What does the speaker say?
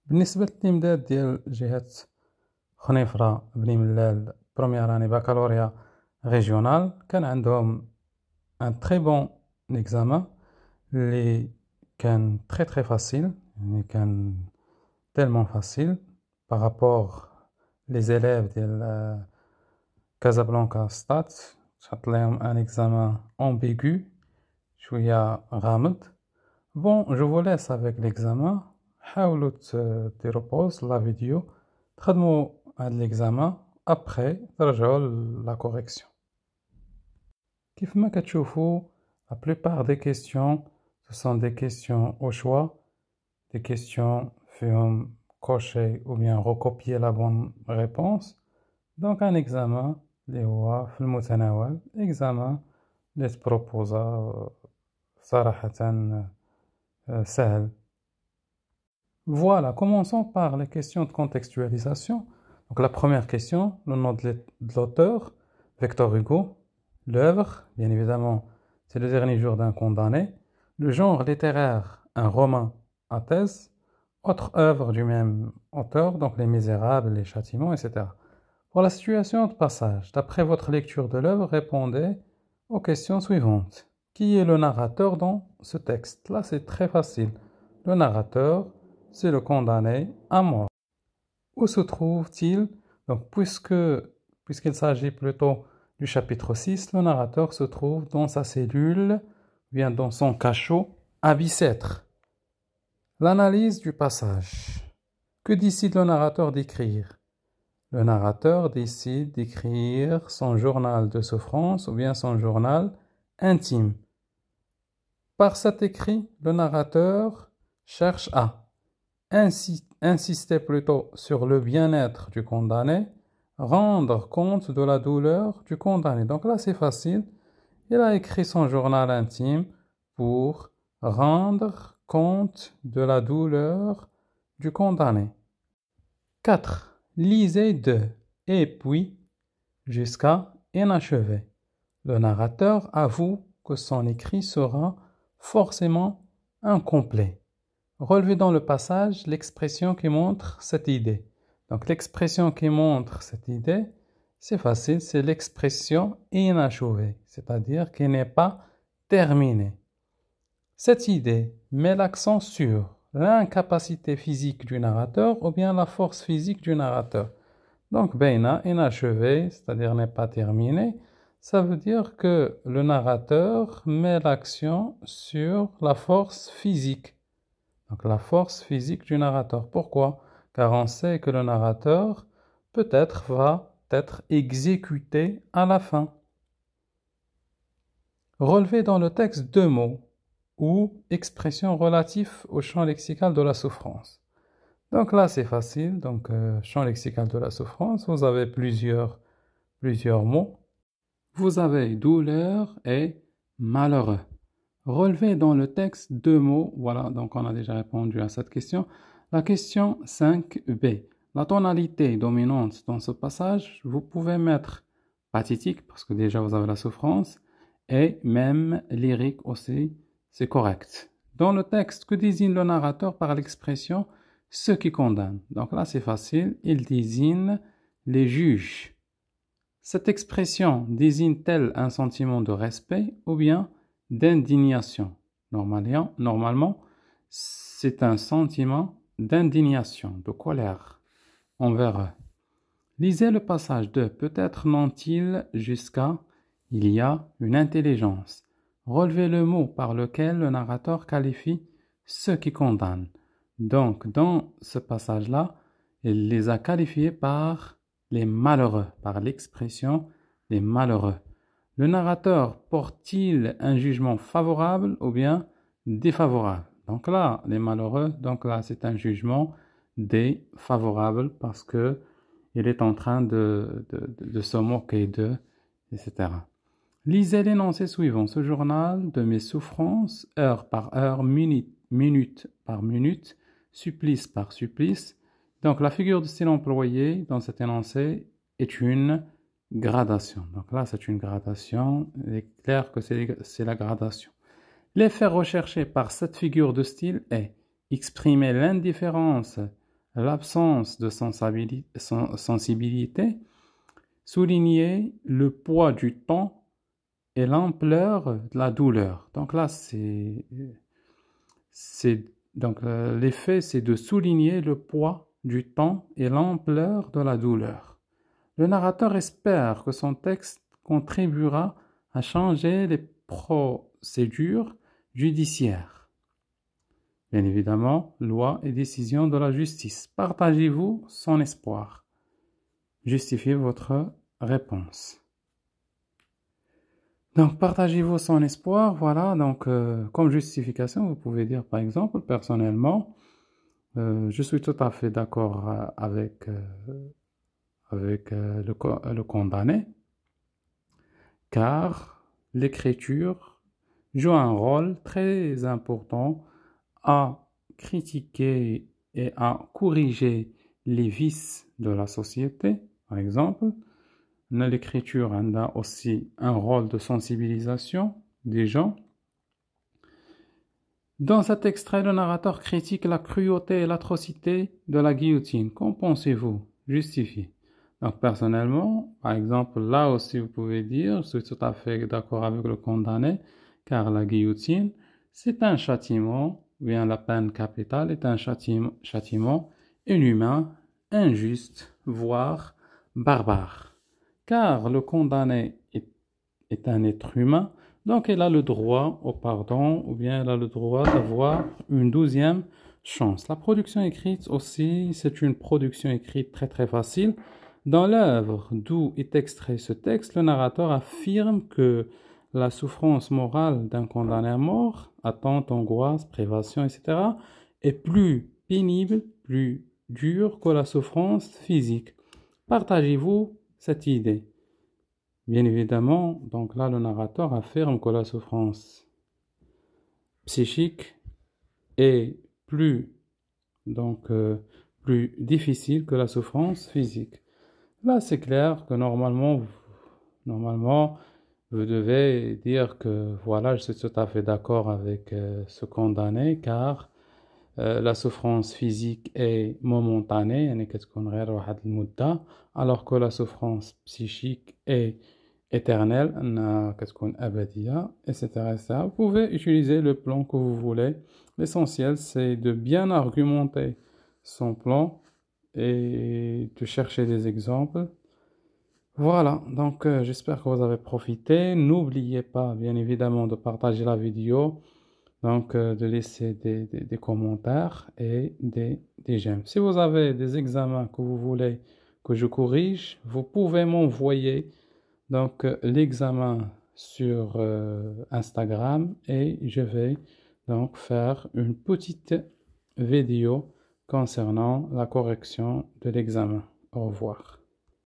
بالنسبة للإمداد ديال جهة خنيفرة بني ملال بروميير اني بكالوريا ريجيونال كان عندهم ان تري بون اكزامان اللي كان تري facile يعني كان tellement facile par rapport les élèves ديال كازابلانكا ستات تحط لهم ان اكزامان ambigu شوية غامض. Bon, je vous laisse avec l'examen. حاولوا ديروا بوز لا فيديو تخدموا هاد l'examen après ترجعوا la correction. كيف ما كتشوفوا la plupart des questions ce sont des questions au choix, des questions فيهم cocher ou bien recopier la bonne réponse. Donc un examen اللي هو في المتناول examen اللي تبروبوزا صراحة سهل. Voilà, commençons par les questions de contextualisation. Donc la première question, le nom de l'auteur, Victor Hugo. L'œuvre, bien évidemment, c'est le dernier jour d'un condamné. Le genre littéraire, un roman à thèse. Autre œuvre du même auteur, donc Les Misérables, Les Châtiments, etc. Pour la situation de passage, d'après votre lecture de l'œuvre, répondez aux questions suivantes. Qui est le narrateur dans ce texte? Là, c'est très facile. Le narrateur, c'est le condamné à mort. Où se trouve-t-il? Donc, puisqu'il s'agit plutôt du chapitre 6, le narrateur se trouve dans sa cellule, bien dans son cachot, à Bicêtre. L'analyse du passage. Que décide le narrateur d'écrire? Le narrateur décide d'écrire son journal de souffrance ou bien son journal intime. Par cet écrit, le narrateur cherche à insister plutôt sur le bien-être du condamné, rendre compte de la douleur du condamné. Donc là, c'est facile. Il a écrit son journal intime pour rendre compte de la douleur du condamné. 4. Lisez de et puis jusqu'à inachevé. Le narrateur avoue que son écrit sera forcément incomplet. Relevez dans le passage l'expression qui montre cette idée. Donc l'expression qui montre cette idée, c'est facile, c'est l'expression inachevée, c'est-à-dire qui n'est pas terminée. Cette idée met l'accent sur l'incapacité physique du narrateur ou bien la force physique du narrateur. Donc beina, inachevé, c'est-à-dire n'est pas terminé, ça veut dire que le narrateur met l'accent sur la force physique. Donc la force physique du narrateur. Pourquoi? Car on sait que le narrateur peut-être va être exécuté à la fin. Relevez dans le texte deux mots ou expressions relatives au champ lexical de la souffrance. Donc là c'est facile. Donc champ lexical de la souffrance, vous avez plusieurs mots. Vous avez douleur et malheureux. Relevez dans le texte deux mots. Voilà, donc on a déjà répondu à cette question. La question 5b. La tonalité dominante dans ce passage, vous pouvez mettre pathétique, parce que déjà vous avez la souffrance, et même lyrique aussi, c'est correct. Dans le texte, que désigne le narrateur par l'expression « ceux qui condamnent » Donc là, c'est facile, il désigne les juges. Cette expression désigne-t-elle un sentiment de respect ou bien d'indignation? Normalement, c'est un sentiment d'indignation, de colère envers eux. Lisez le passage de « Peut-être n'ont-ils jusqu'à il y a une intelligence ». Relevez le mot par lequel le narrateur qualifie ceux qui condamnent. Donc, dans ce passage-là, il les a qualifiés par les malheureux, par l'expression les malheureux. Le narrateur porte-t-il un jugement favorable ou bien défavorable? Donc là, les malheureux, donc là, c'est un jugement défavorable parce que il est en train de se moquer d'eux, etc. Lisez l'énoncé suivant. Ce journal de mes souffrances, heure par heure, minute par minute, supplice par supplice. Donc la figure de style employée dans cet énoncé est une gradation. Donc là, c'est une gradation. Il est clair que c'est la gradation. L'effet recherché par cette figure de style est exprimer l'indifférence l'absence de sensibilité, souligner le poids du temps et l'ampleur de la douleur. Donc là, l'effet, c'est de souligner le poids du temps et l'ampleur de la douleur. Le narrateur espère que son texte contribuera à changer les procédures judiciaires. Bien évidemment, loi et décision de la justice. Partagez-vous son espoir. Justifiez votre réponse. Donc, partagez-vous son espoir. Voilà, donc, comme justification, vous pouvez dire, par exemple, personnellement, je suis tout à fait d'accord avec le condamné, car l'écriture joue un rôle très important à critiquer et à corriger les vices de la société. Par exemple, l'écriture a aussi un rôle de sensibilisation des gens. Dans cet extrait, le narrateur critique la cruauté et l'atrocité de la guillotine. Qu'en pensez-vous? Justifiez. Donc, personnellement, par exemple, là aussi, vous pouvez dire, je suis tout à fait d'accord avec le condamné, car la guillotine, c'est un châtiment, ou bien la peine capitale est un châtiment inhumain, injuste, voire barbare. Car le condamné est un être humain, donc il a le droit au pardon, ou bien il a le droit d'avoir une 12e chance. La production écrite aussi, c'est une production écrite très très facile. Dans l'œuvre d'où est extrait ce texte, le narrateur affirme que la souffrance morale d'un condamné à mort, attente, angoisse, privation, etc., est plus pénible, plus dure que la souffrance physique. Partagez-vous cette idée? Bien évidemment, donc là, le narrateur affirme que la souffrance psychique est plus difficile que la souffrance physique. Là, c'est clair que normalement, vous devez dire que voilà, je suis tout à fait d'accord avec ce condamné, car la souffrance physique est momentanée, alors que la souffrance psychique est éternelle, etc., etc. Vous pouvez utiliser le plan que vous voulez. L'essentiel, c'est de bien argumenter son plan et de chercher des exemples. Voilà, donc j'espère que vous avez profité. N'oubliez pas, bien évidemment, de partager la vidéo, donc de laisser des commentaires et des j'aime. Si vous avez des examens que vous voulez que je corrige, vous pouvez m'envoyer donc l'examen sur Instagram et je vais donc faire une petite vidéo concernant la correction de l'examen. Au revoir.